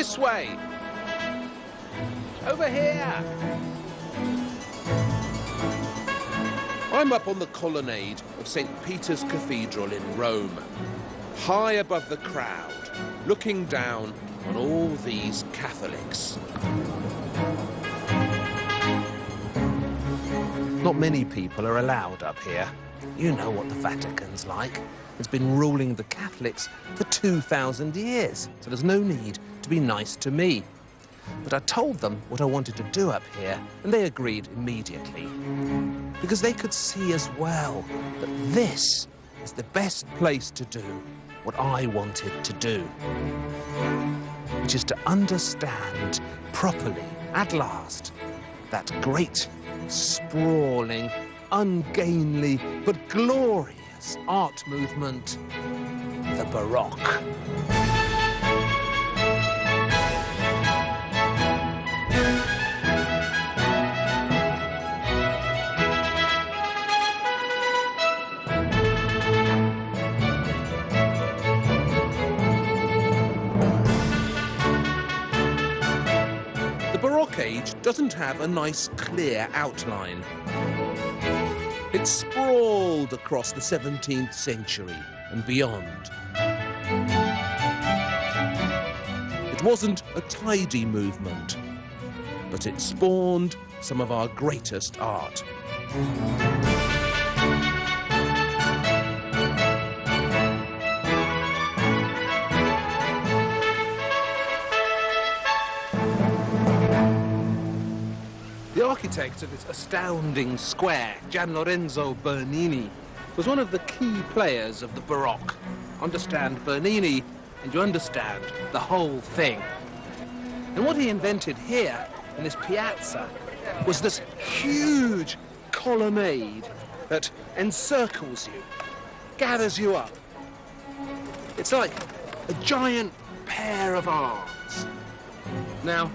This way. Over here. I'm up on the colonnade of St. Peter's Cathedral in Rome, high above the crowd, looking down on all these Catholics. Not many people are allowed up here. You know what the Vatican's like. It's been ruling the Catholics for 2,000 years, so there's no need to be nice to me. But I told them what I wanted to do up here, and they agreed immediately. Because they could see as well that this is the best place to do what I wanted to do, which is to understand properly, at last, that great, sprawling, ungainly, but glorious art movement, the Baroque. The Baroque age doesn't have a nice, clear outline. It sprawled across the 17th century and beyond. It wasn't a tidy movement, but it spawned some of our greatest art. The architect of this astounding square, Gian Lorenzo Bernini, was one of the key players of the Baroque. Understand Bernini, and you understand the whole thing. And what he invented here, in this piazza, was this huge colonnade that encircles you, gathers you up. It's like a giant pair of arms. Now,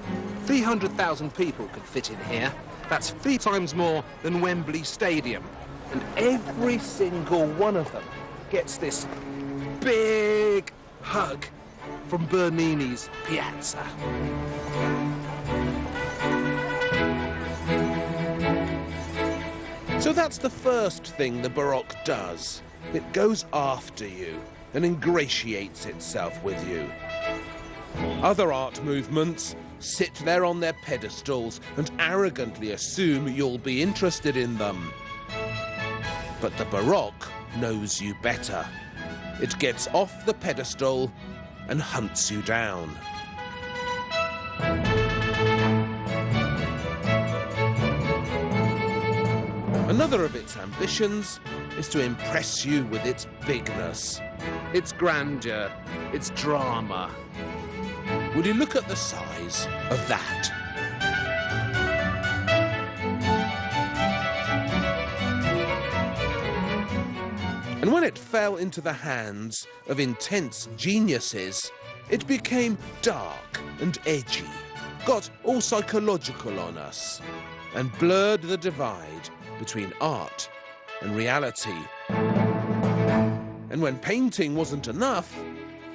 300,000 people could fit in here. That's 3 times more than Wembley Stadium. And every single one of them gets this big hug from Bernini's piazza. So that's the first thing the Baroque does. It goes after you and ingratiates itself with you. Other art movements sit there on their pedestals and arrogantly assume you'll be interested in them. But the Baroque knows you better. It gets off the pedestal and hunts you down. Another of its ambitions is to impress you with its bigness, its grandeur, its drama. Would you look at the size of that? And when it fell into the hands of intense geniuses, it became dark and edgy, got all psychological on us, and blurred the divide between art and reality. And when painting wasn't enough,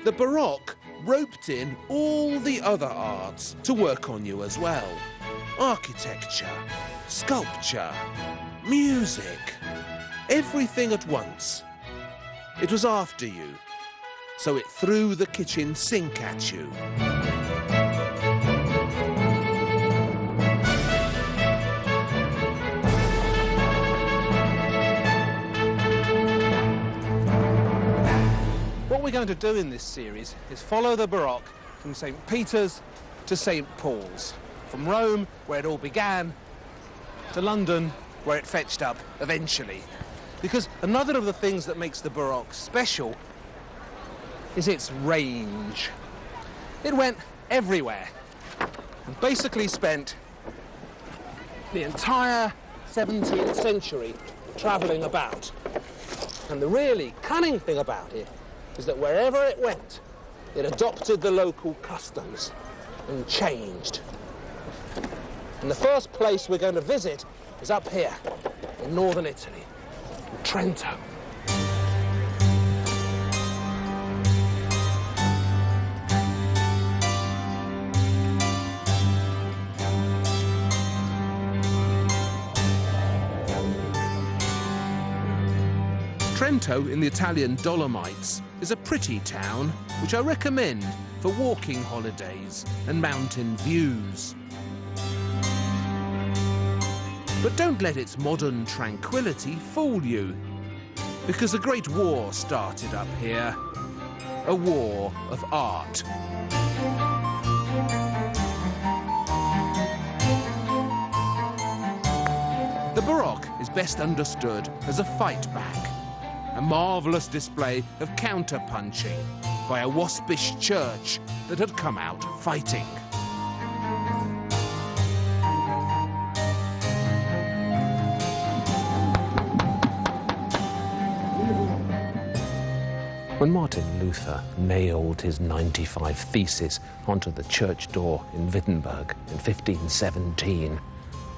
the Baroque roped in all the other arts to work on you as well. Architecture, sculpture, music, everything at once. It was after you, so it threw the kitchen sink at you. What we're going to do in this series is follow the Baroque from St. Peter's to St. Paul's, from Rome, where it all began, to London, where it fetched up eventually. Because another of the things that makes the Baroque special is its range. It went everywhere and basically spent the entire 17th century travelling about. And the really cunning thing about it is that wherever it went, it adopted the local customs and changed. And the first place we're going to visit is up here in northern Italy, in Trento. Trento in the Italian Dolomites is a pretty town which I recommend for walking holidays and mountain views. But don't let its modern tranquility fool you, because a great war started up here, a war of art. The Baroque is best understood as a fight back, a marvellous display of counter-punching by a waspish church that had come out fighting. When Martin Luther nailed his 95 Theses onto the church door in Wittenberg in 1517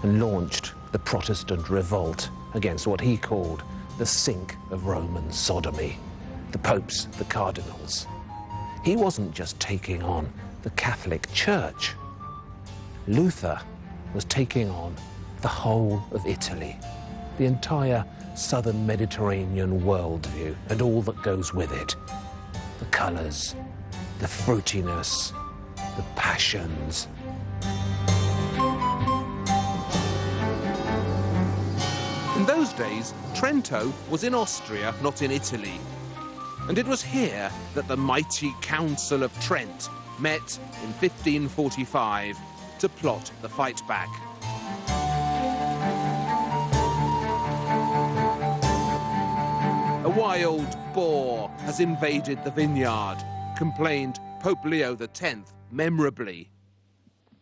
and launched the Protestant revolt against what he called the sink of Roman sodomy, the popes, the cardinals, he wasn't just taking on the Catholic Church. Luther was taking on the whole of Italy, the entire southern Mediterranean worldview and all that goes with it. The colours, the fruitiness, the passions. In those days, Trento was in Austria, not in Italy. And it was here that the mighty Council of Trent met in 1545 to plot the fight back. A wild boar has invaded the vineyard, complained Pope Leo X memorably.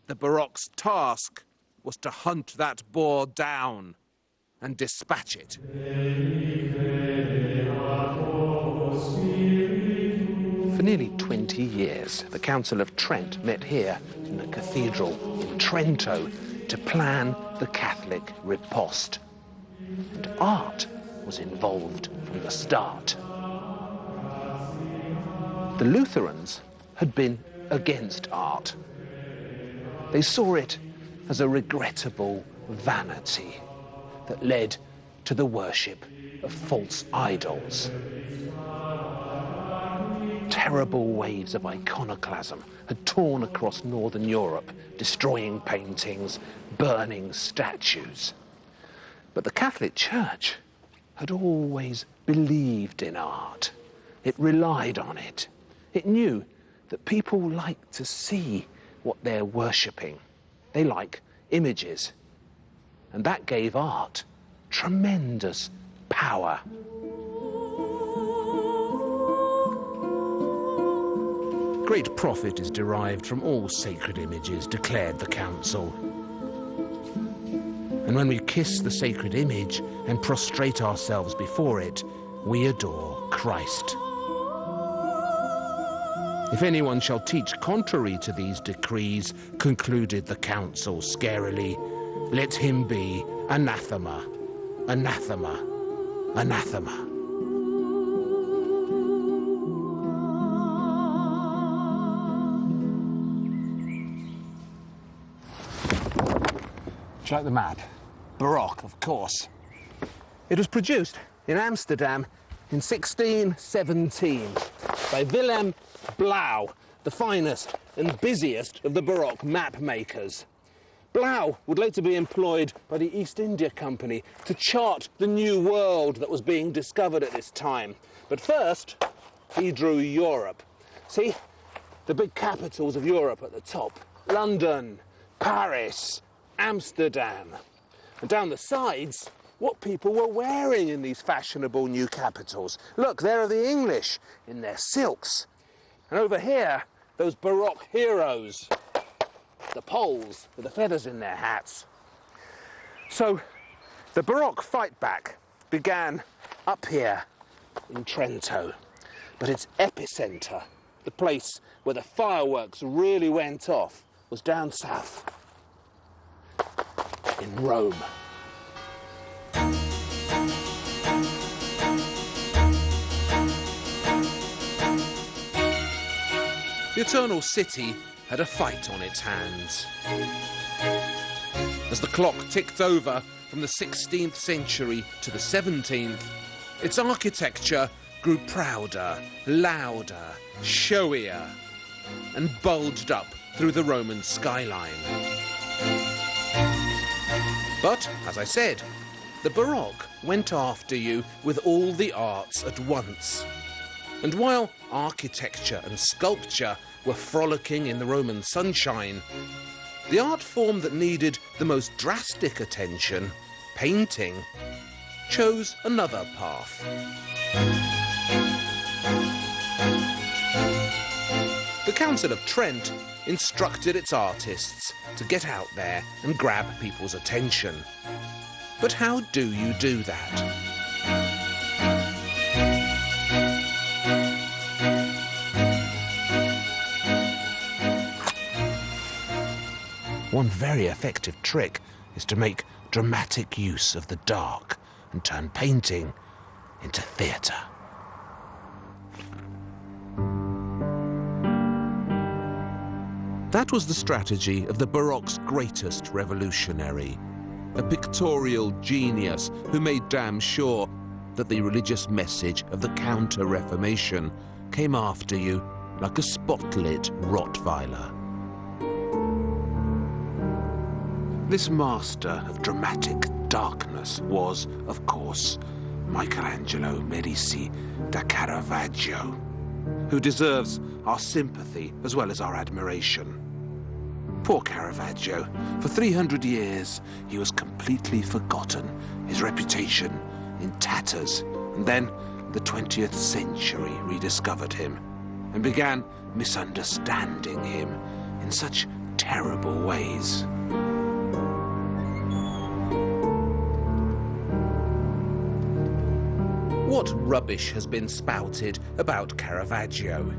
The Baroque's task was to hunt that boar down and dispatch it. For nearly 20 years, the Council of Trent met here in the cathedral in Trento to plan the Catholic riposte. And art was involved from the start. The Lutherans had been against art. They saw it as a regrettable vanity that led to the worship of false idols. Terrible waves of iconoclasm had torn across Northern Europe, destroying paintings, burning statues. But the Catholic Church had always believed in art. It relied on it. It knew that people like to see what they're worshipping. They like images. And that gave art tremendous power. Great profit is derived from all sacred images, declared the council. And when we kiss the sacred image and prostrate ourselves before it, we adore Christ. If anyone shall teach contrary to these decrees, concluded the council scarily, let him be anathema, anathema, anathema. Do you like the map? Baroque, of course. It was produced in Amsterdam in 1617 by Willem Blauw, the finest and busiest of the Baroque map makers. Blauw would later be employed by the East India Company to chart the new world that was being discovered at this time. But first, he drew Europe. See, the big capitals of Europe at the top. London, Paris, Amsterdam. And down the sides, what people were wearing in these fashionable new capitals. Look, there are the English in their silks. And over here, those Baroque heroes, the Poles with the feathers in their hats. So the Baroque fight back began up here in Trento, but its epicenter, the place where the fireworks really went off, was down south in Rome. The Eternal City had a fight on its hands. As the clock ticked over from the 16th century to the 17th, Its architecture grew prouder, louder, showier, and bulged up through the Roman skyline. But, as I said, the Baroque went after you with all the arts at once. And while architecture and sculpture were frolicking in the Roman sunshine, the art form that needed the most drastic attention, painting, chose another path. The Council of Trent instructed its artists to get out there and grab people's attention. But how do you do that? One very effective trick is to make dramatic use of the dark and turn painting into theatre. That was the strategy of the Baroque's greatest revolutionary, a pictorial genius who made damn sure that the religious message of the Counter-Reformation came after you like a spotlit Rottweiler. This master of dramatic darkness was, of course, Michelangelo Medici da Caravaggio, who deserves our sympathy as well as our admiration. Poor Caravaggio. For 300 years, he was completely forgotten, his reputation in tatters. And then the 20th century rediscovered him and began misunderstanding him in such terrible ways. What rubbish has been spouted about Caravaggio?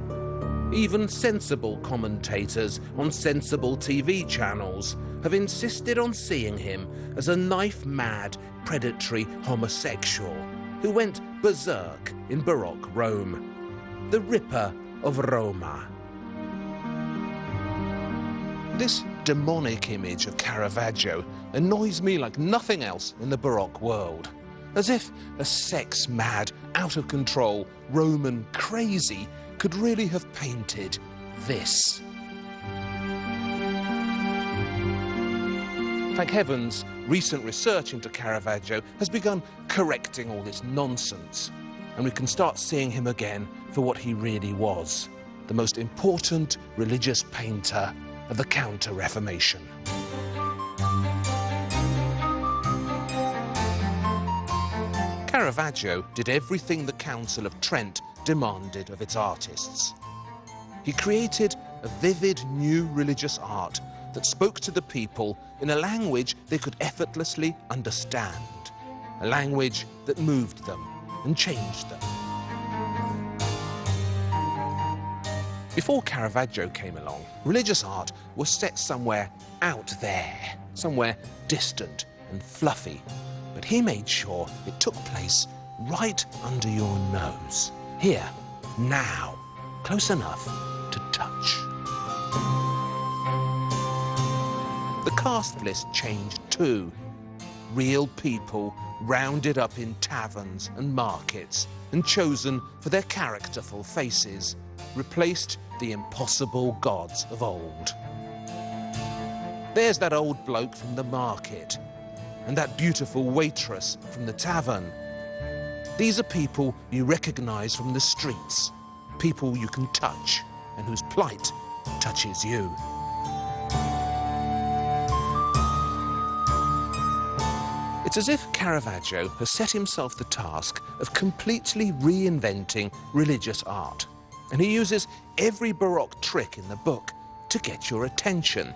Even sensible commentators on sensible TV channels have insisted on seeing him as a knife-mad, predatory homosexual who went berserk in Baroque Rome, the Ripper of Roma. This demonic image of Caravaggio annoys me like nothing else in the Baroque world. As if a sex-mad, out-of-control Roman crazy could really have painted this. Thank heavens, recent research into Caravaggio has begun correcting all this nonsense, and we can start seeing him again for what he really was, the most important religious painter of the Counter-Reformation. Caravaggio did everything the Council of Trent demanded of its artists. He created a vivid new religious art that spoke to the people in a language they could effortlessly understand, a language that moved them and changed them. Before Caravaggio came along, religious art was set somewhere out there, somewhere distant and fluffy. But he made sure it took place right under your nose. Here, now, close enough to touch. The cast list changed too. Real people rounded up in taverns and markets and chosen for their characterful faces replaced the impossible gods of old. There's that old bloke from the market, and that beautiful waitress from the tavern. These are people you recognize from the streets, people you can touch and whose plight touches you. It's as if Caravaggio has set himself the task of completely reinventing religious art, and he uses every Baroque trick in the book to get your attention.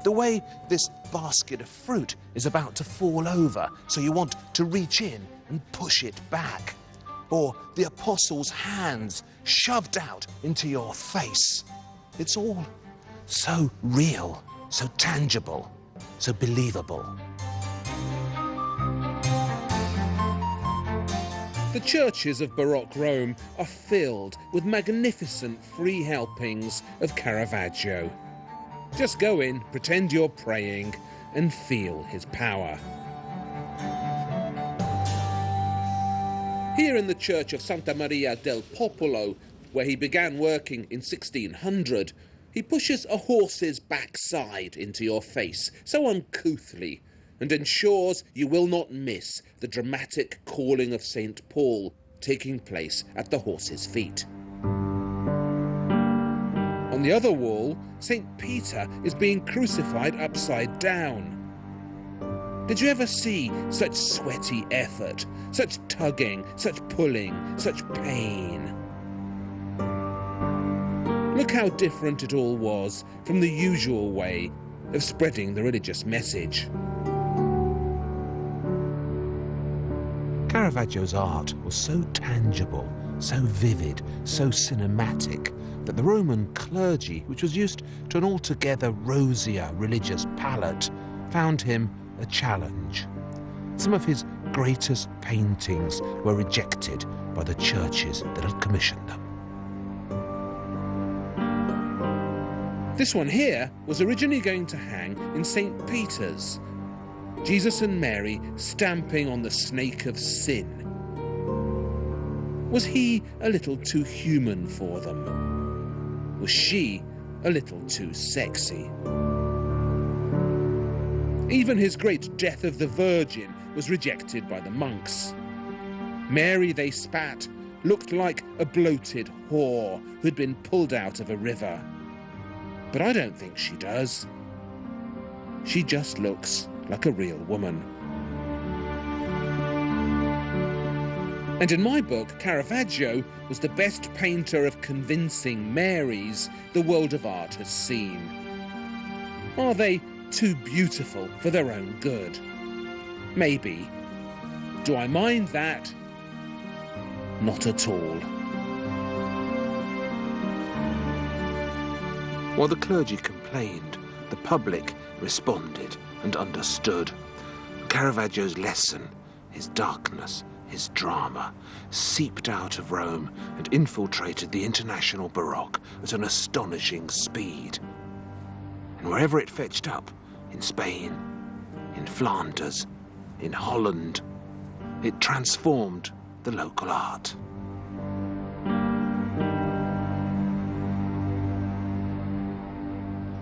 The way this basket of fruit is about to fall over, so you want to reach in and push it back. Or the apostles' hands shoved out into your face. It's all so real, so tangible, so believable. The churches of Baroque Rome are filled with magnificent free helpings of Caravaggio. Just go in, pretend you're praying, and feel his power. Here in the church of Santa Maria del Popolo, where he began working in 1600, he pushes a horse's backside into your face so uncouthly and ensures you will not miss the dramatic calling of St. Paul taking place at the horse's feet. On the other wall, St. Peter is being crucified upside down. Did you ever see such sweaty effort, such tugging, such pulling, such pain? Look how different it all was from the usual way of spreading the religious message. Caravaggio's art was so tangible, so vivid, so cinematic, that the Roman clergy, which was used to an altogether rosier religious palette, found him a challenge. Some of his greatest paintings were rejected by the churches that had commissioned them. This one here was originally going to hang in St. Peter's. Jesus and Mary stamping on the snake of sin. Was he a little too human for them? Was she a little too sexy? Even his great Death of the Virgin was rejected by the monks. Mary, they spat, looked like a bloated whore who'd been pulled out of a river. But I don't think she does. She just looks like a real woman. And in my book, Caravaggio was the best painter of convincing Marys the world of art has seen. Are they too beautiful for their own good? Maybe. Do I mind that? Not at all. While the clergy complained, the public responded and understood. Caravaggio's lesson, his darkness, his drama, seeped out of Rome and infiltrated the international Baroque at an astonishing speed. And wherever it fetched up, in Spain, in Flanders, in Holland, it transformed the local art.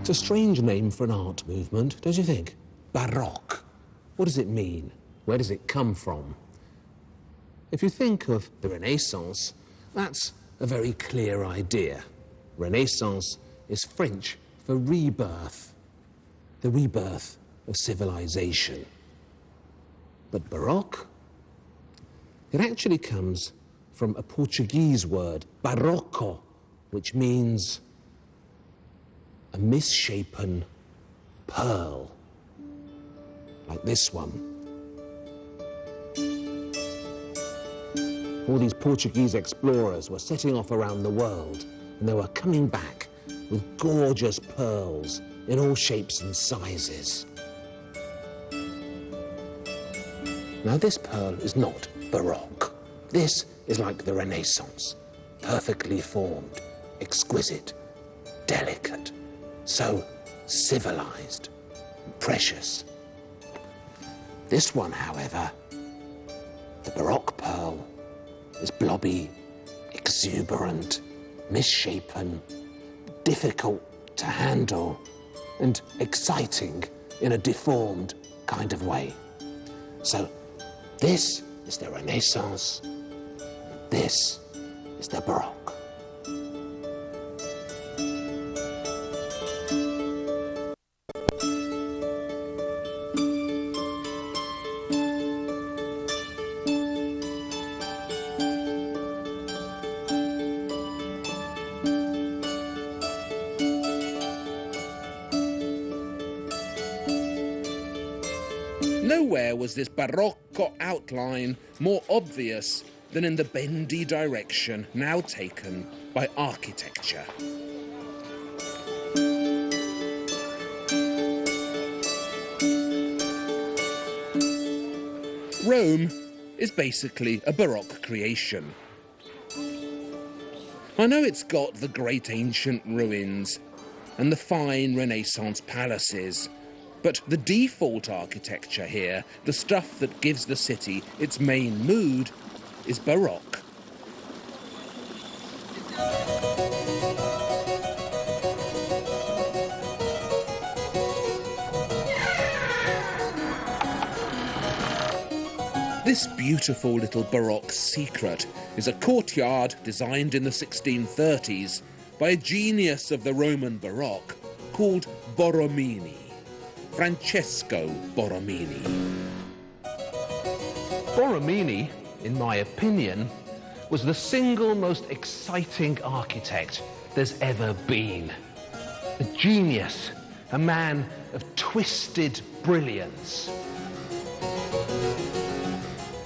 It's a strange name for an art movement, don't you think? Baroque. What does it mean? Where does it come from? If you think of the Renaissance, that's a very clear idea. Renaissance is French for rebirth, the rebirth of civilization. But Baroque? It actually comes from a Portuguese word, barroco, which means a misshapen pearl, like this one. All these Portuguese explorers were setting off around the world, and they were coming back with gorgeous pearls in all shapes and sizes. Now, this pearl is not Baroque. This is like the Renaissance, perfectly formed, exquisite, delicate, so civilized, precious. This one, however, the Baroque pearl, is blobby, exuberant, misshapen, difficult to handle, and exciting in a deformed kind of way. So this is the Renaissance, this is the Baroque. Nowhere was this barocco outline more obvious than in the bendy direction now taken by architecture. Rome is basically a Baroque creation. I know it's got the great ancient ruins and the fine Renaissance palaces, but the default architecture here, the stuff that gives the city its main mood, is Baroque. This beautiful little Baroque secret is a courtyard designed in the 1630s by a genius of the Roman Baroque called Borromini, Francesco Borromini. Borromini, in my opinion, was the single most exciting architect there's ever been. A genius, a man of twisted brilliance.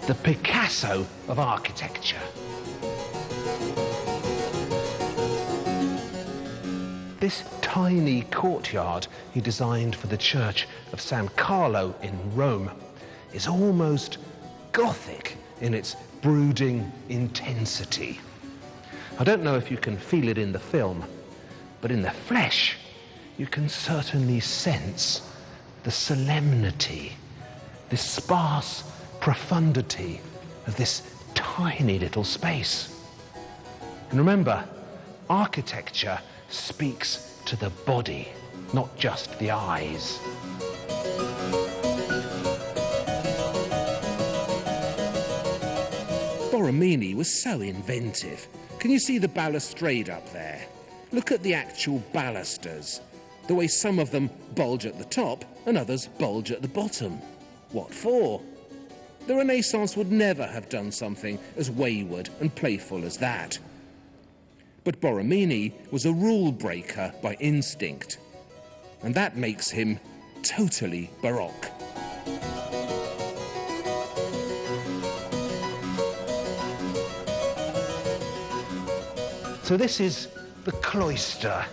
The Picasso of architecture. This tiny courtyard he designed for the church of San Carlo in Rome is almost Gothic in its brooding intensity. I don't know if you can feel it in the film, but in the flesh, you can certainly sense the solemnity, the sparse profundity of this tiny little space. And remember, architecture speaks to the body, not just the eyes. Borromini was so inventive. Can you see the balustrade up there? Look at the actual balusters. The way some of them bulge at the top and others bulge at the bottom. What for? The Renaissance would never have done something as wayward and playful as that. But Borromini was a rule breaker by instinct, and that makes him totally Baroque. So this is the cloister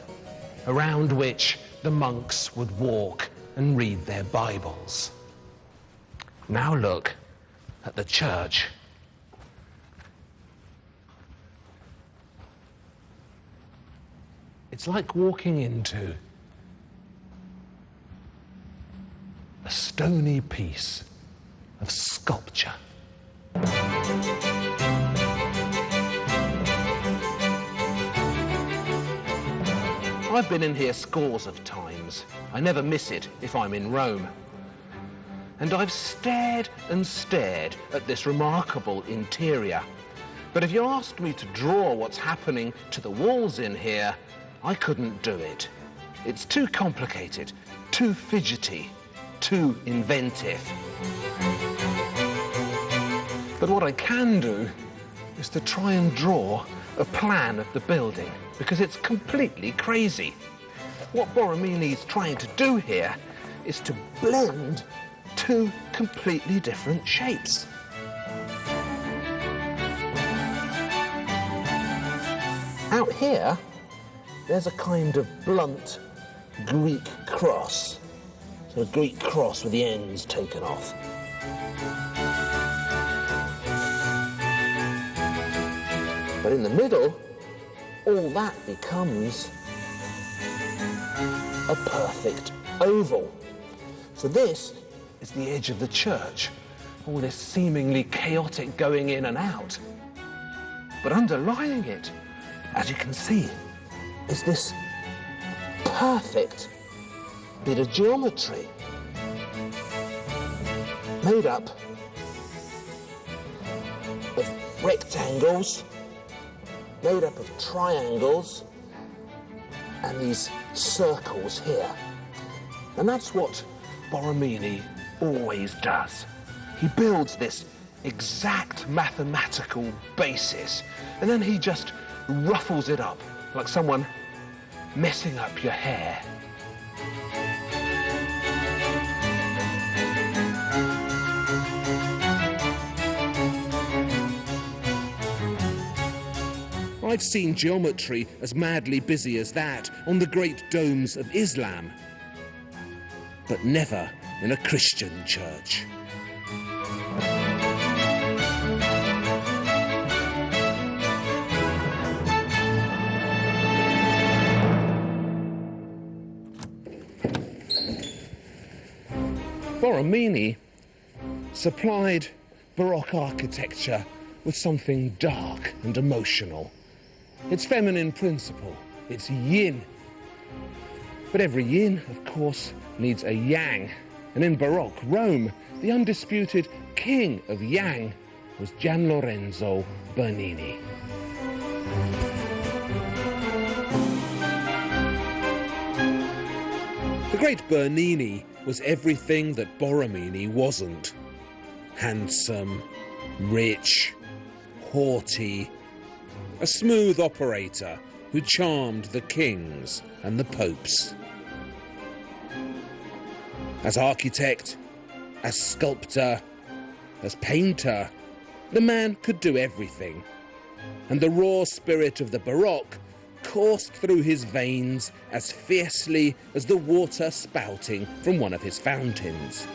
around which the monks would walk and read their Bibles. Now look at the church. It's like walking into a stony piece of sculpture. I've been in here scores of times. I never miss it if I'm in Rome. And I've stared and stared at this remarkable interior. But if you asked me to draw what's happening to the walls in here, I couldn't do it. It's too complicated, too fidgety, too inventive. But what I can do is to try and draw a plan of the building, because it's completely crazy. What Borromini's trying to do here is to blend two completely different shapes. Out here, there's a kind of blunt Greek cross. So a Greek cross with the ends taken off. But in the middle, all that becomes a perfect oval. So this is the edge of the church, all this seemingly chaotic going in and out. But underlying it, as you can see, is this perfect bit of geometry made up of rectangles, made up of triangles, and these circles here. And that's what Borromini always does. He builds this exact mathematical basis, and then he just ruffles it up like someone messing up your hair. I've seen geometry as madly busy as that on the great domes of Islam, but never in a Christian church. Borromini supplied Baroque architecture with something dark and emotional. It's feminine principle. It's yin. But every yin, of course, needs a yang. And in Baroque Rome, the undisputed king of yang was Gian Lorenzo Bernini. The great Bernini was everything that Borromini wasn't. Handsome, rich, haughty, a smooth operator who charmed the kings and the popes. As architect, as sculptor, as painter, the man could do everything. And the raw spirit of the Baroque coursed through his veins as fiercely as the water spouting from one of his fountains.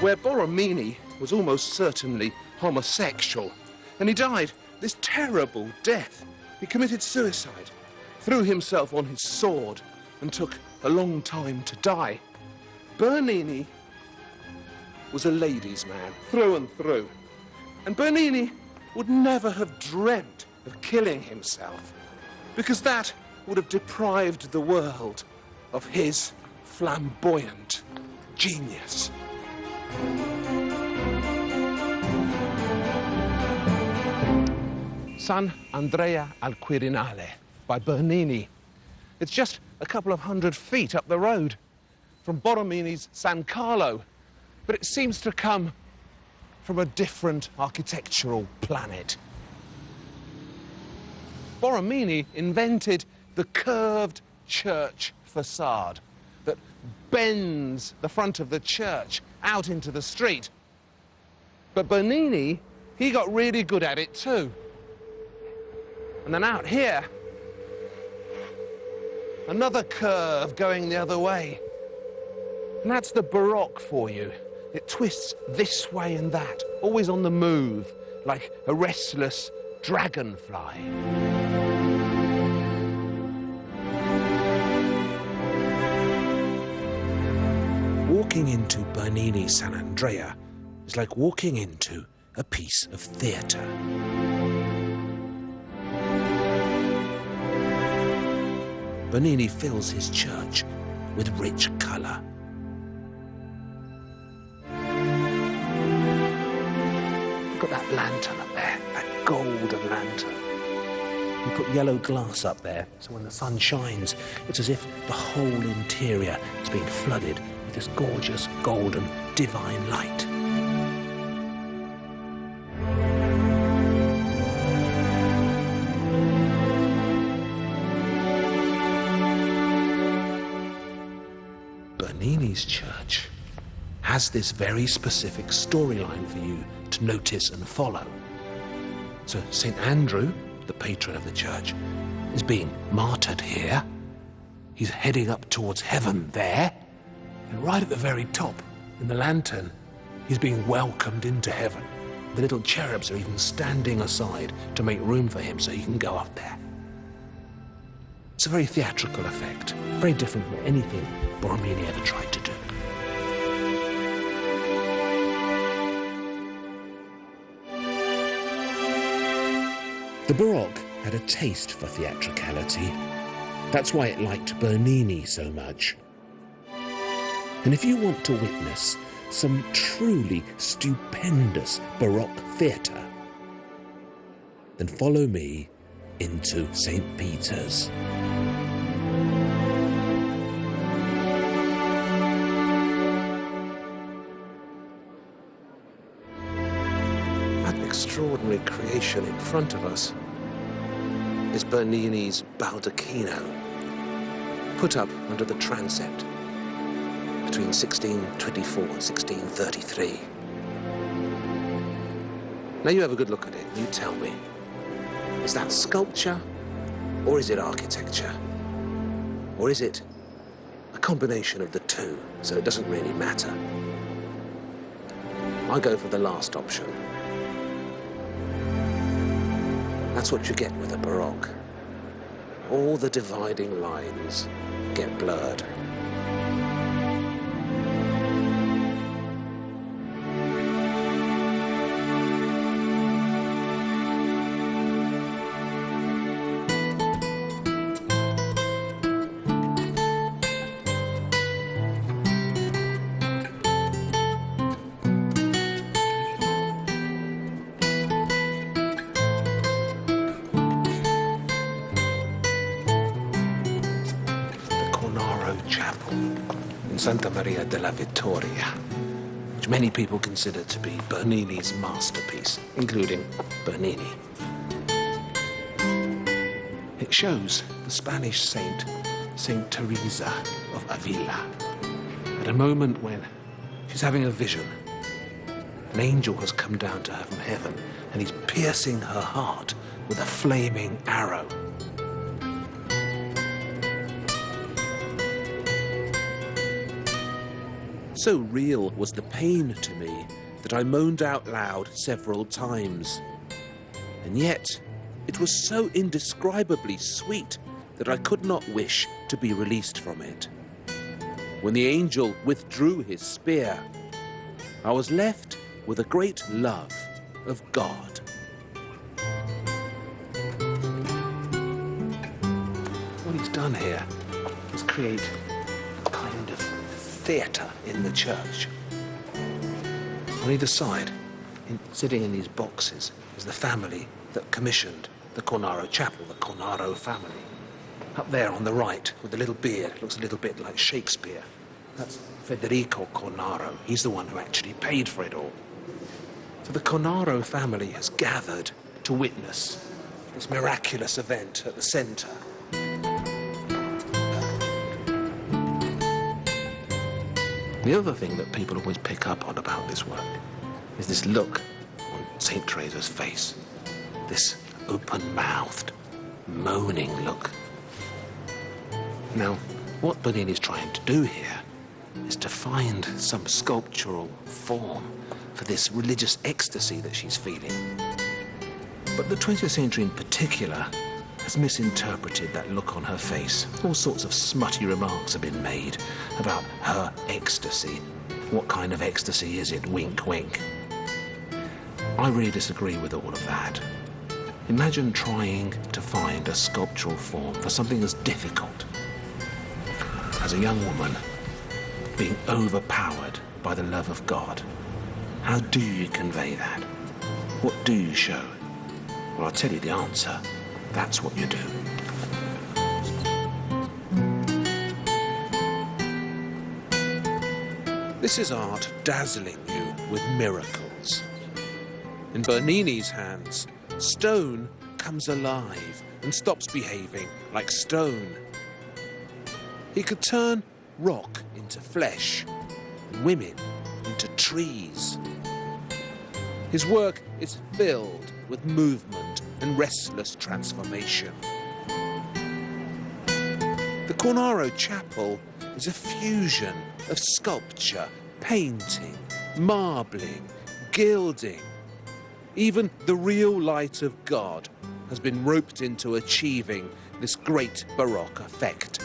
Where Borromini was almost certainly homosexual, and he died this terrible death. He committed suicide, threw himself on his sword, and took a long time to die. Bernini was a ladies' man, through and through. And Bernini would never have dreamt of killing himself, because that would have deprived the world of his flamboyant genius. San Andrea al Quirinale by Bernini. It's just a couple of 100 feet up the road from Borromini's San Carlo, but it seems to come from a different architectural planet. Borromini invented the curved church facade that bends the front of the church out into the street. But Bernini, he got really good at it too. And then out here, another curve going the other way. And that's the Baroque for you. It twists this way and that, always on the move, like a restless dragonfly. Walking into Bernini San Andrea is like walking into a piece of theatre. Bernini fills his church with rich colour. Look at that lantern up there, that golden lantern. You put yellow glass up there, so when the sun shines, it's as if the whole interior is being flooded with this gorgeous, golden, divine light. Bernini's church has this very specific storyline for you to notice and follow. So St. Andrew, the patron of the church, is being martyred here. He's heading up towards heaven there. And right at the very top, in the lantern, he's being welcomed into heaven. The little cherubs are even standing aside to make room for him so he can go up there. It's a very theatrical effect, very different from anything Borromini ever tried to do. The Baroque had a taste for theatricality. That's why it liked Bernini so much. And if you want to witness some truly stupendous Baroque theatre, then follow me into St. Peter's. That extraordinary creation in front of us is Bernini's Baldacchino, put up under the transept between 1624 and 1633. Now you have a good look at it, you tell me. Is that sculpture, or is it architecture? Or is it a combination of the two, so it doesn't really matter? I go for the last option. That's what you get with a Baroque. All the dividing lines get blurred. Cornaro Chapel in Santa Maria della Vittoria, which many people consider to be Bernini's masterpiece, including Bernini. It shows the Spanish saint, Saint Teresa of Avila, at a moment when she's having a vision. An angel has come down to her from heaven, and he's piercing her heart with a flaming arrow. So real was the pain to me that I moaned out loud several times. And yet, it was so indescribably sweet that I could not wish to be released from it. When the angel withdrew his spear, I was left with a great love of God. What he's done here is create a kind of theatre in the church. On either side, sitting in these boxes, is the family that commissioned the Cornaro Chapel, the Cornaro family. Up there on the right, with the little beard, looks a little bit like Shakespeare. That's Federico Cornaro. He's the one who actually paid for it all. So the Cornaro family has gathered to witness this miraculous event at the centre. The other thing that people always pick up on about this work is this look on St. Teresa's face. This open-mouthed, moaning look. Now, what Bernini's trying to do here is to find some sculptural form for this religious ecstasy that she's feeling. But the 20th century in particular has misinterpreted that look on her face. All sorts of smutty remarks have been made about her ecstasy. What kind of ecstasy is it? Wink, wink. I really disagree with all of that. Imagine trying to find a sculptural form for something as difficult as a young woman being overpowered by the love of God. How do you convey that? What do you show? Well, I'll tell you the answer. That's what you do. This is art dazzling you with miracles. In Bernini's hands, stone comes alive and stops behaving like stone. He could turn rock into flesh, and women into trees. His work is filled with movement and restless transformation. The Cornaro Chapel is a fusion of sculpture, painting, marbling, gilding. Even the real light of God has been roped into achieving this great Baroque effect.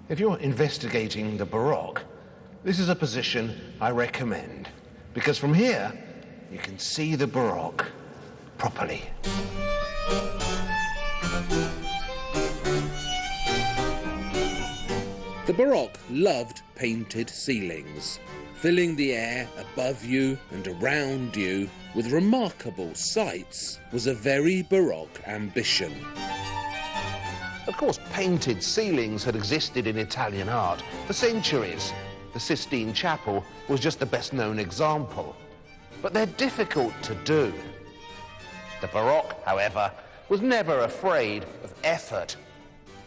If you're investigating the Baroque, this is a position I recommend, because from here you can see the Baroque properly. The Baroque loved painted ceilings, filling the air above you and around you with remarkable sights was a very Baroque ambition. Of course, painted ceilings had existed in Italian art for centuries. The Sistine Chapel was just the best-known example. But they're difficult to do. The Baroque, however, was never afraid of effort.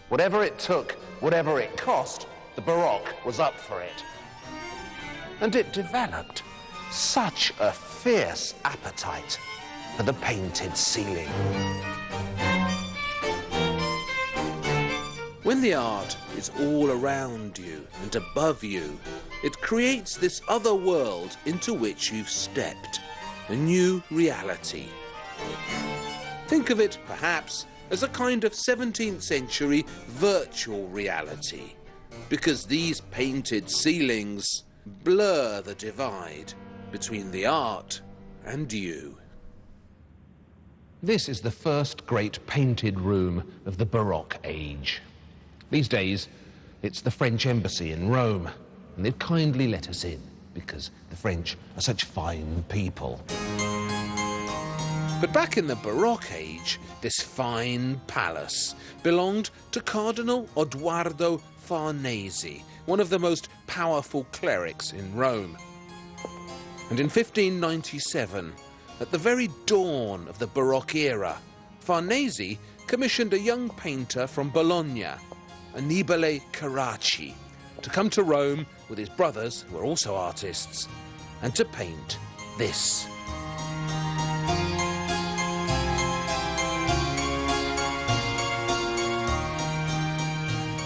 Whatever it took, whatever it cost, the Baroque was up for it. And it developed such a fierce appetite for the painted ceiling. When the art is all around you and above you, it creates this other world into which you've stepped, a new reality. Think of it, perhaps, as a kind of 17th century virtual reality, because these painted ceilings blur the divide between the art and you. This is the first great painted room of the Baroque age. These days, it's the French embassy in Rome, and they've kindly let us in because the French are such fine people. But back in the Baroque age, this fine palace belonged to Cardinal Odoardo Farnese, one of the most powerful clerics in Rome. And in 1597, at the very dawn of the Baroque era, Farnese commissioned a young painter from Bologna, Annibale Carracci, to come to Rome with his brothers, who were also artists, and to paint this.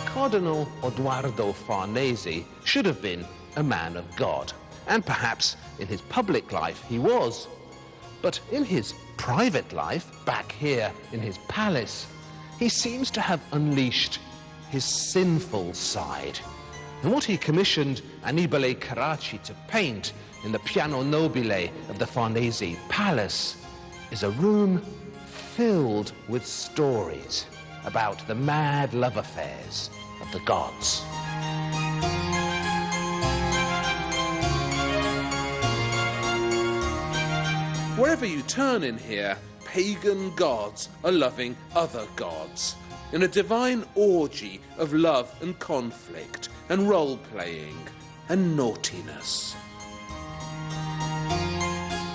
Cardinal Odoardo Farnese should have been a man of God, and perhaps in his public life he was. But in his private life, back here in his palace, he seems to have unleashed his sinful side. And what he commissioned Annibale Carracci to paint in the Piano Nobile of the Farnese Palace is a room filled with stories about the mad love affairs of the gods. Wherever you turn in here, pagan gods are loving other gods, in a divine orgy of love and conflict and role-playing and naughtiness.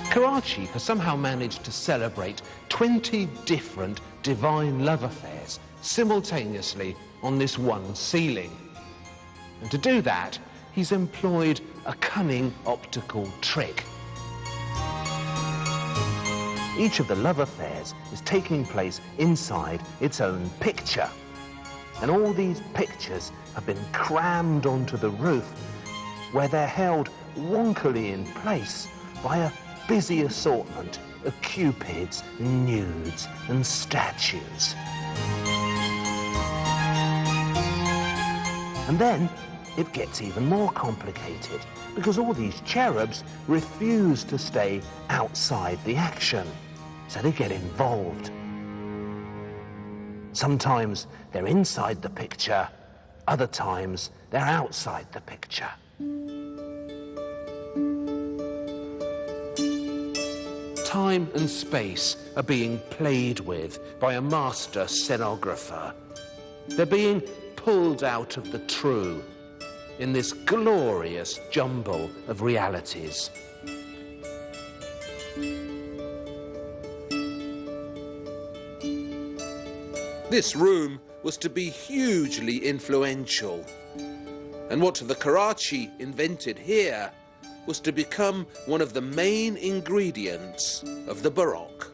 Carracci has somehow managed to celebrate 20 different divine love affairs simultaneously on this one ceiling. And to do that, he's employed a cunning optical trick. Each of the love affairs is taking place inside its own picture. And all these pictures have been crammed onto the roof, where they're held wonkily in place by a busy assortment of cupids, nudes, and statues. And then it gets even more complicated, because all these cherubs refuse to stay outside the action, so they get involved. Sometimes they're inside the picture, other times they're outside the picture. Time and space are being played with by a master scenographer. They're being pulled out of the true in this glorious jumble of realities. This room was to be hugely influential, and what the Carracci invented here was to become one of the main ingredients of the Baroque.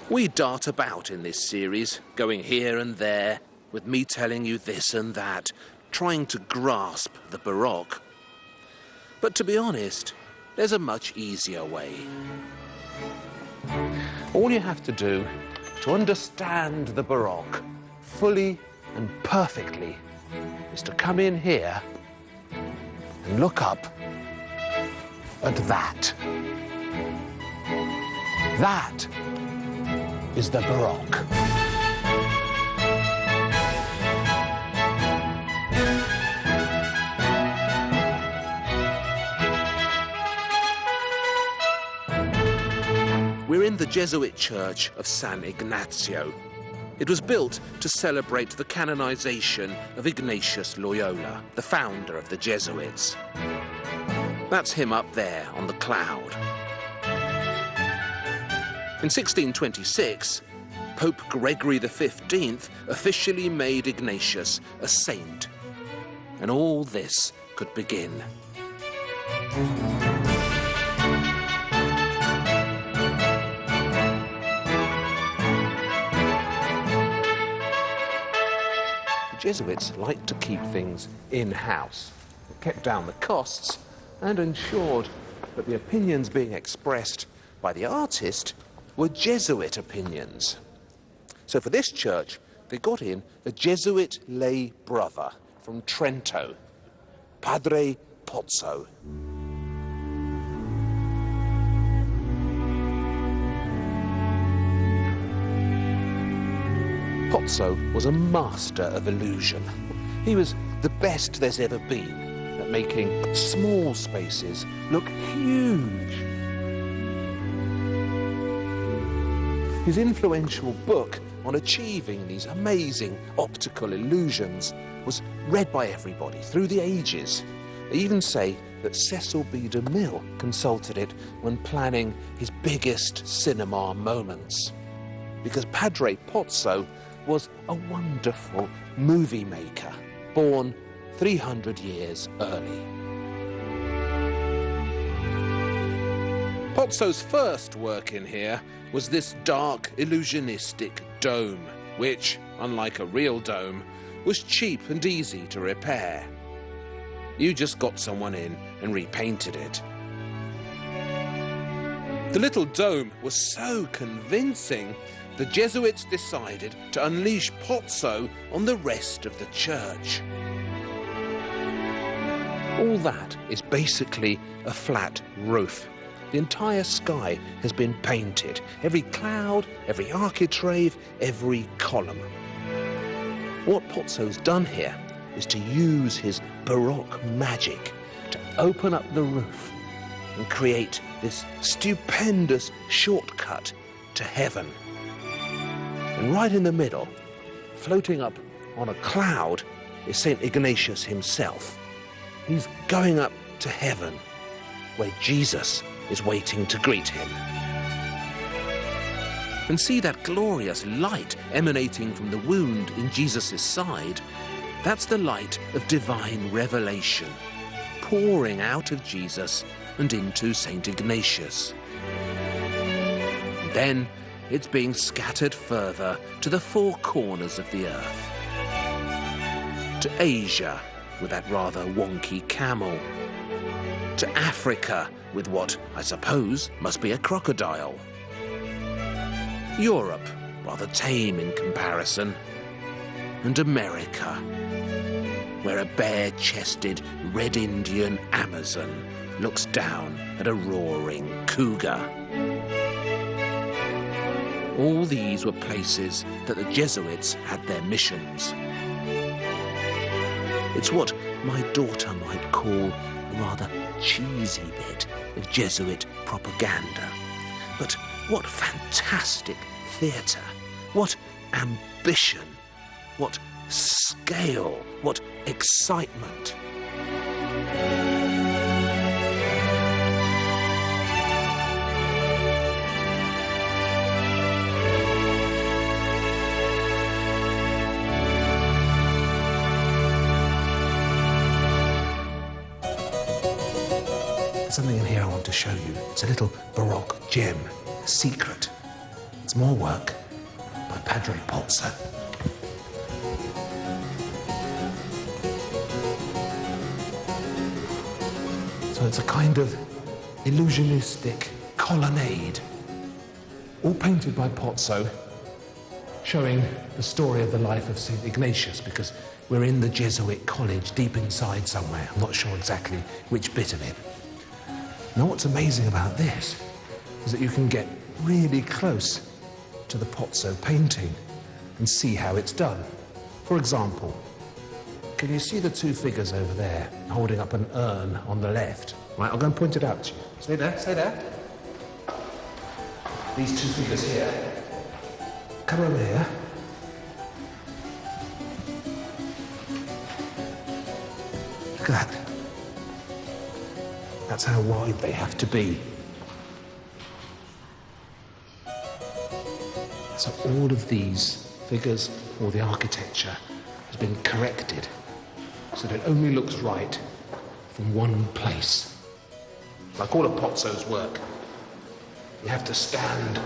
We dart about in this series, going here and there, with me telling you this and that, trying to grasp the Baroque. But to be honest, there's a much easier way. All you have to do to understand the Baroque fully and perfectly is to come in here and look up at that. That is the Baroque. We're in the Jesuit church of San Ignazio. It was built to celebrate the canonization of Ignatius Loyola, the founder of the Jesuits. That's him up there on the cloud. In 1626, Pope Gregory XV officially made Ignatius a saint, and all this could begin. The Jesuits liked to keep things in-house. It kept down the costs and ensured that the opinions being expressed by the artist were Jesuit opinions. So for this church, they got in a Jesuit lay brother from Trento, Padre Pozzo. Pozzo was a master of illusion. He was the best there's ever been at making small spaces look huge. His influential book on achieving these amazing optical illusions was read by everybody through the ages. They even say that Cecil B. DeMille consulted it when planning his biggest cinema moments. Because Padre Pozzo was a wonderful movie maker, born 300 years early. Pozzo's first work in here was this dark, illusionistic dome, which, unlike a real dome, was cheap and easy to repair. You just got someone in and repainted it. The little dome was so convincing, the Jesuits decided to unleash Pozzo on the rest of the church. All that is basically a flat roof. The entire sky has been painted. Every cloud, every architrave, every column. What Pozzo's done here is to use his Baroque magic to open up the roof and create this stupendous shortcut to heaven. And right in the middle, floating up on a cloud, is St. Ignatius himself. He's going up to heaven, where Jesus is waiting to greet him. And see that glorious light emanating from the wound in Jesus' side? That's the light of divine revelation, pouring out of Jesus and into St. Ignatius. Then it's being scattered further to the four corners of the earth. To Asia, with that rather wonky camel. To Africa, with what, I suppose, must be a crocodile. Europe, rather tame in comparison. And America, where a bare-chested Red Indian Amazon looks down at a roaring cougar. All these were places that the Jesuits had their missions. It's what my daughter might call a rather cheesy bit of Jesuit propaganda. But what fantastic theatre, what ambition, what scale, what excitement. There's something in here I want to show you. It's a little Baroque gem, a secret. It's more work by Padre Pozzo. So it's a kind of illusionistic colonnade, all painted by Pozzo, showing the story of the life of St. Ignatius, because we're in the Jesuit college deep inside somewhere. I'm not sure exactly which bit of it. Now, what's amazing about this is that you can get really close to the Pozzo painting and see how it's done. For example, can you see the two figures over there holding up an urn on the left? Right, I'll go and point it out to you. Stay there, stay there. These two figures here. Come over here. Look at that. That's how wide they have to be. So all of these figures, all the architecture, has been corrected so that it only looks right from one place. Like all of Pozzo's work, you have to stand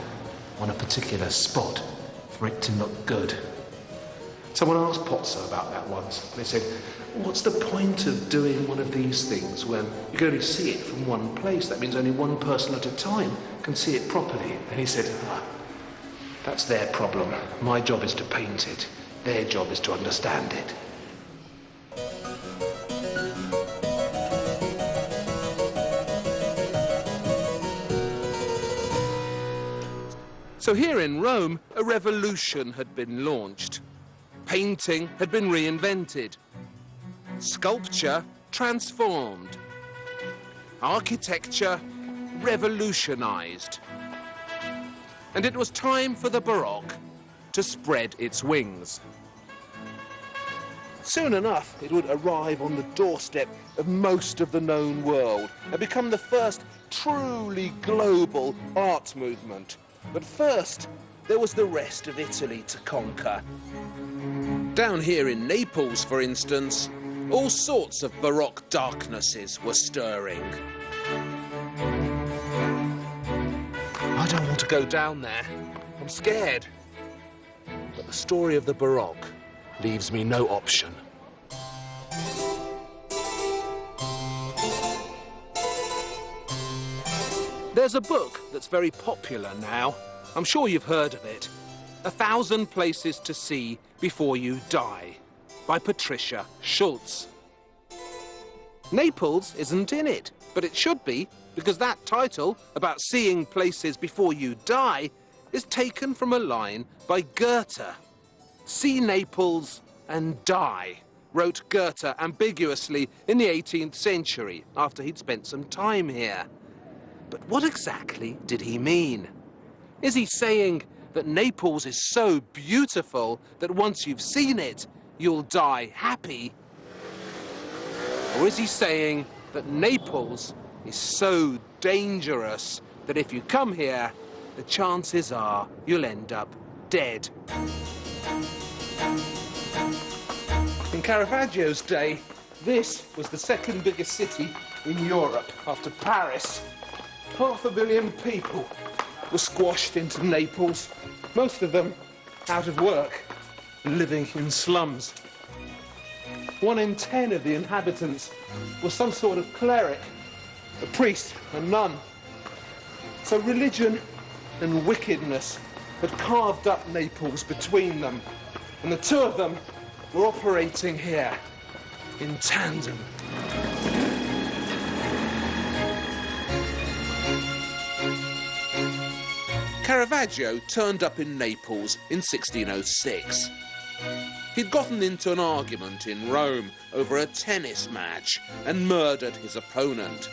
on a particular spot for it to look good. Someone asked Pozzo about that once. They said, what's the point of doing one of these things when you can only see it from one place? That means only one person at a time can see it properly. And he said, that's their problem. My job is to paint it. Their job is to understand it. So here in Rome, a revolution had been launched. Painting had been reinvented. Sculpture transformed. Architecture revolutionized. And it was time for the Baroque to spread its wings. Soon enough, it would arrive on the doorstep of most of the known world and become the first truly global art movement. But first, there was the rest of Italy to conquer. Down here in Naples, for instance, all sorts of Baroque darknesses were stirring. I don't want to go down there. I'm scared. But the story of the Baroque leaves me no option. There's a book that's very popular now. I'm sure you've heard of it. 1,000 Places to See Before You Die, by Patricia Schultz. Naples isn't in it, but it should be, because that title, about seeing places before you die, is taken from a line by Goethe. See Naples and die, wrote Goethe ambiguously in the 18th century, after he'd spent some time here. But what exactly did he mean? Is he saying that Naples is so beautiful that once you've seen it, you'll die happy? Or is he saying that Naples is so dangerous that if you come here, the chances are you'll end up dead? In Caravaggio's day, this was the second biggest city in Europe after Paris. 500 million people were squashed into Naples, most of them out of work, living in slums. 1 in 10 of the inhabitants was some sort of cleric, a priest, a nun. So religion and wickedness had carved up Naples between them, and the two of them were operating here in tandem. Caravaggio turned up in Naples in 1606. He'd gotten into an argument in Rome over a tennis match and murdered his opponent.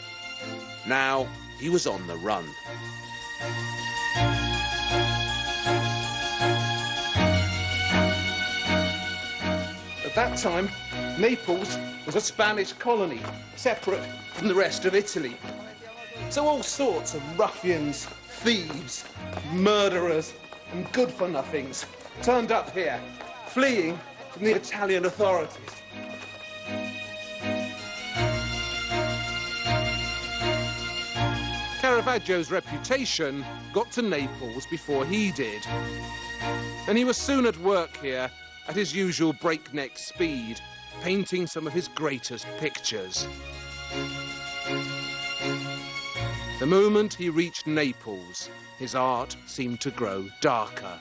Now he was on the run. At that time, Naples was a Spanish colony, separate from the rest of Italy. So all sorts of ruffians, thieves, murderers, and good-for-nothings turned up here, fleeing from the Italian authorities. Caravaggio's reputation got to Naples before he did, and he was soon at work here at his usual breakneck speed, painting some of his greatest pictures. The moment he reached Naples, his art seemed to grow darker.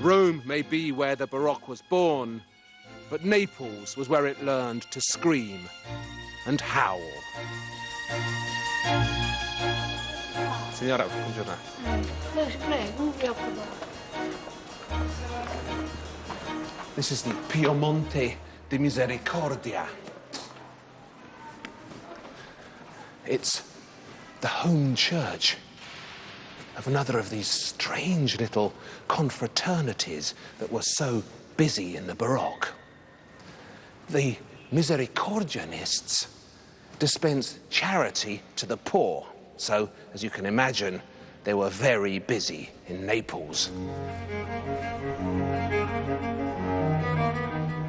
Rome may be where the Baroque was born, but Naples was where it learned to scream and howl. Signora, buongiorno. This is the Piemonte di Misericordia. It's the home church of another of these strange little confraternities that were so busy in the Baroque. The Misericordianists dispensed charity to the poor, so, as you can imagine, they were very busy in Naples.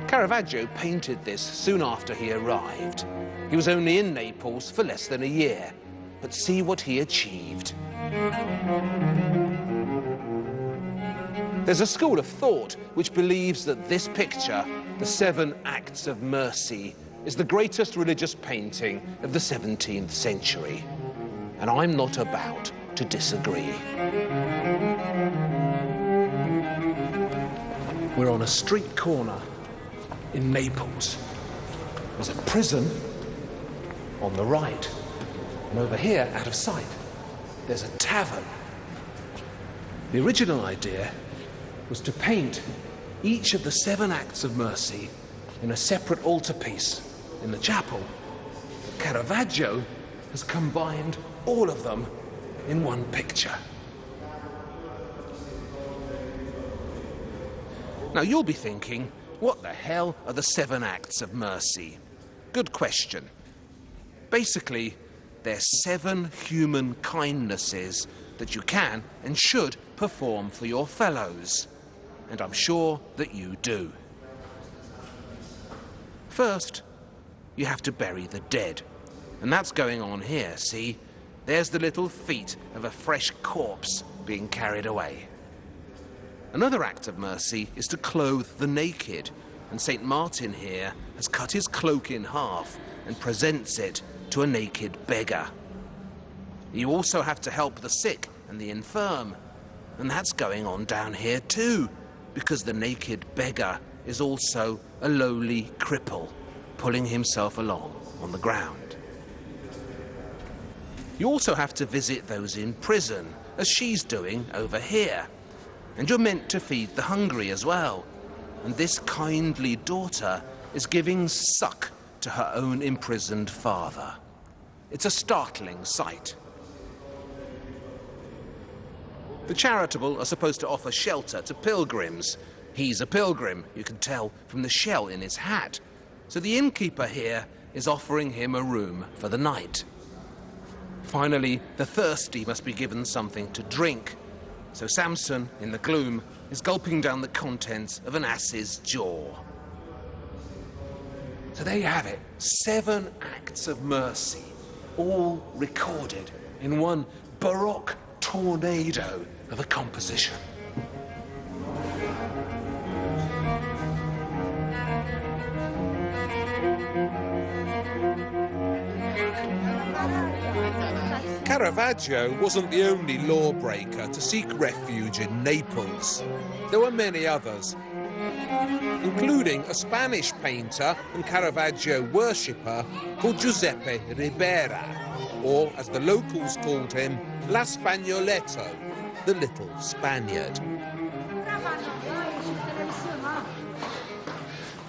Caravaggio painted this soon after he arrived. He was only in Naples for less than a year, but see what he achieved. There's a school of thought which believes that this picture, the 7 Acts of Mercy, is the greatest religious painting of the 17th century. And I'm not about to disagree. We're on a street corner in Naples. There's a prison on the right. And over here, out of sight, there's a tavern. The original idea was to paint each of the 7 acts of mercy in a separate altarpiece in the chapel. Caravaggio has combined all of them in one picture. Now you'll be thinking, what the hell are the 7 acts of mercy? Good question. Basically, they're 7 human kindnesses that you can and should perform for your fellows. And I'm sure that you do. First, you have to bury the dead. And that's going on here, see? There's the little feet of a fresh corpse being carried away. Another act of mercy is to clothe the naked. And St. Martin here has cut his cloak in half and presents it to a naked beggar. You also have to help the sick and the infirm. And that's going on down here too, because the naked beggar is also a lowly cripple, pulling himself along on the ground. You also have to visit those in prison, as she's doing over here. And you're meant to feed the hungry as well. And this kindly daughter is giving suck to her own imprisoned father. It's a startling sight. The charitable are supposed to offer shelter to pilgrims. He's a pilgrim, you can tell from the shell in his hat. So the innkeeper here is offering him a room for the night. Finally, the thirsty must be given something to drink. So Samson, in the gloom, is gulping down the contents of an ass's jaw. So there you have it, 7 acts of mercy, all recorded in one Baroque tornado of a composition. Caravaggio wasn't the only lawbreaker to seek refuge in Naples. There were many others, including a Spanish painter and Caravaggio worshipper called Giuseppe Ribera, or as the locals called him, La Spagnoletto, the Little Spaniard.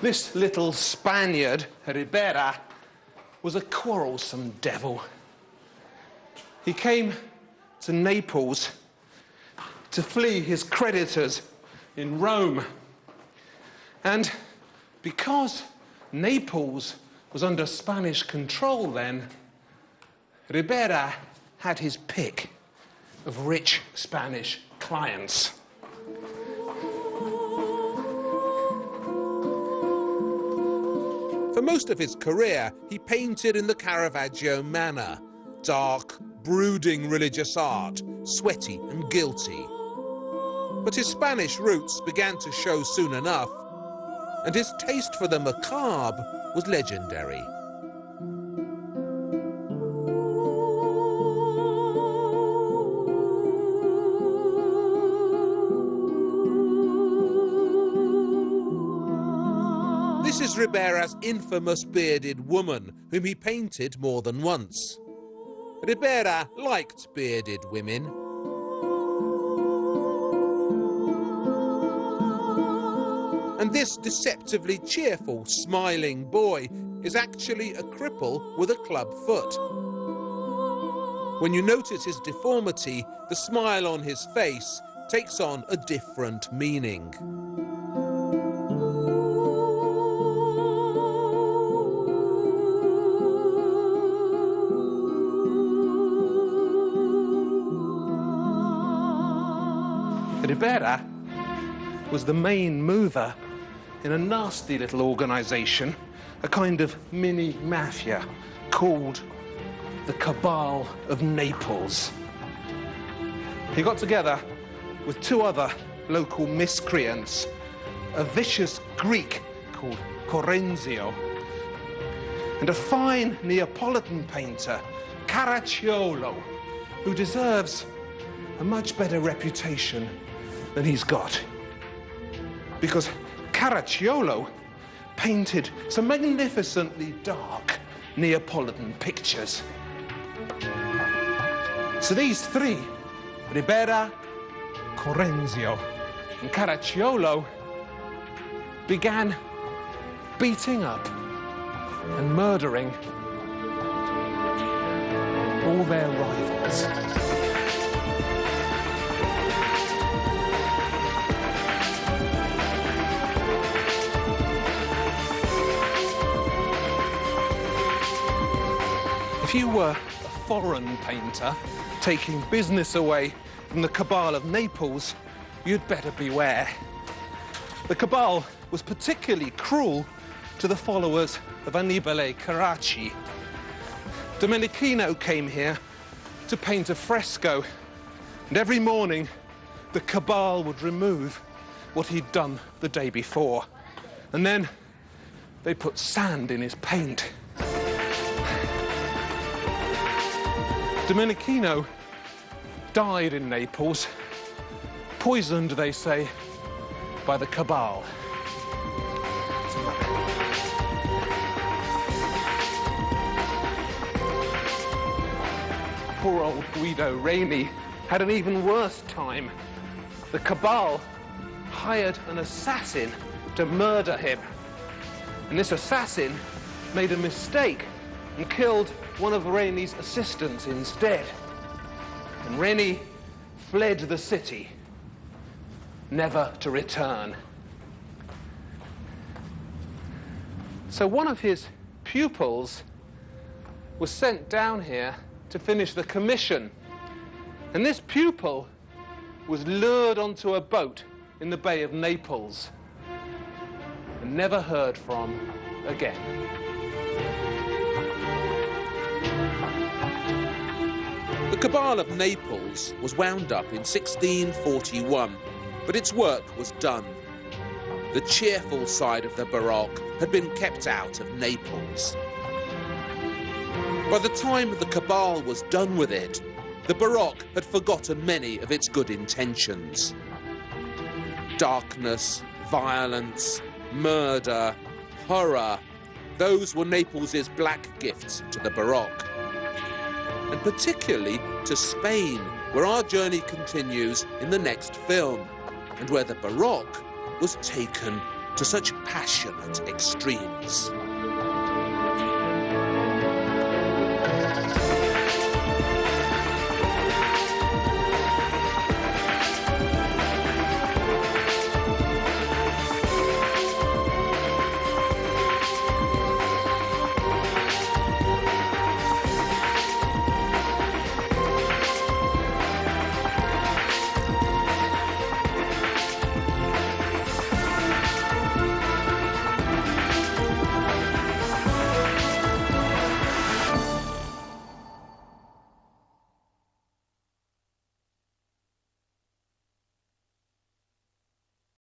This little Spaniard, Ribera, was a quarrelsome devil. He came to Naples to flee his creditors in Rome. And because Naples was under Spanish control then, Ribera had his pick of rich Spanish clients. For most of his career, he painted in the Caravaggio manner, dark, brooding religious art, sweaty and guilty. But his Spanish roots began to show soon enough, and his taste for the macabre was legendary. This is Ribera's infamous bearded woman, whom he painted more than once. Ribera liked bearded women. And this deceptively cheerful, smiling boy is actually a cripple with a club foot. When you notice his deformity, the smile on his face takes on a different meaning. Ribera was the main mover in a nasty little organisation, a kind of mini mafia called the Cabal of Naples. He got together with 2 other local miscreants, a vicious Greek called Correnzio and a fine Neapolitan painter, Caracciolo, who deserves a much better reputation than he's got. because Caracciolo painted some magnificently dark Neapolitan pictures. So these three, Ribera, Correnzio, and Caracciolo, began beating up and murdering all their rivals. If you were a foreign painter taking business away from the cabal of Naples, you'd better beware. The cabal was particularly cruel to the followers of Annibale Carracci. Domenichino came here to paint a fresco, and every morning the cabal would remove what he'd done the day before, and then they'd put sand in his paint. Domenichino died in Naples, poisoned, they say, by the cabal. Poor old Guido Reni had an even worse time. The cabal hired an assassin to murder him. And this assassin made a mistake and killed one of Reni's assistants instead. And Reni fled the city, never to return. So one of his pupils was sent down here to finish the commission. And this pupil was lured onto a boat in the Bay of Naples and never heard from again. The Cabal of Naples was wound up in 1641, but its work was done. The cheerful side of the Baroque had been kept out of Naples. By the time the Cabal was done with it, the Baroque had forgotten many of its good intentions. Darkness, violence, murder, horror, those were Naples's black gifts to the Baroque. And particularly to Spain, where our journey continues in the next film, and where the Baroque was taken to such passionate extremes.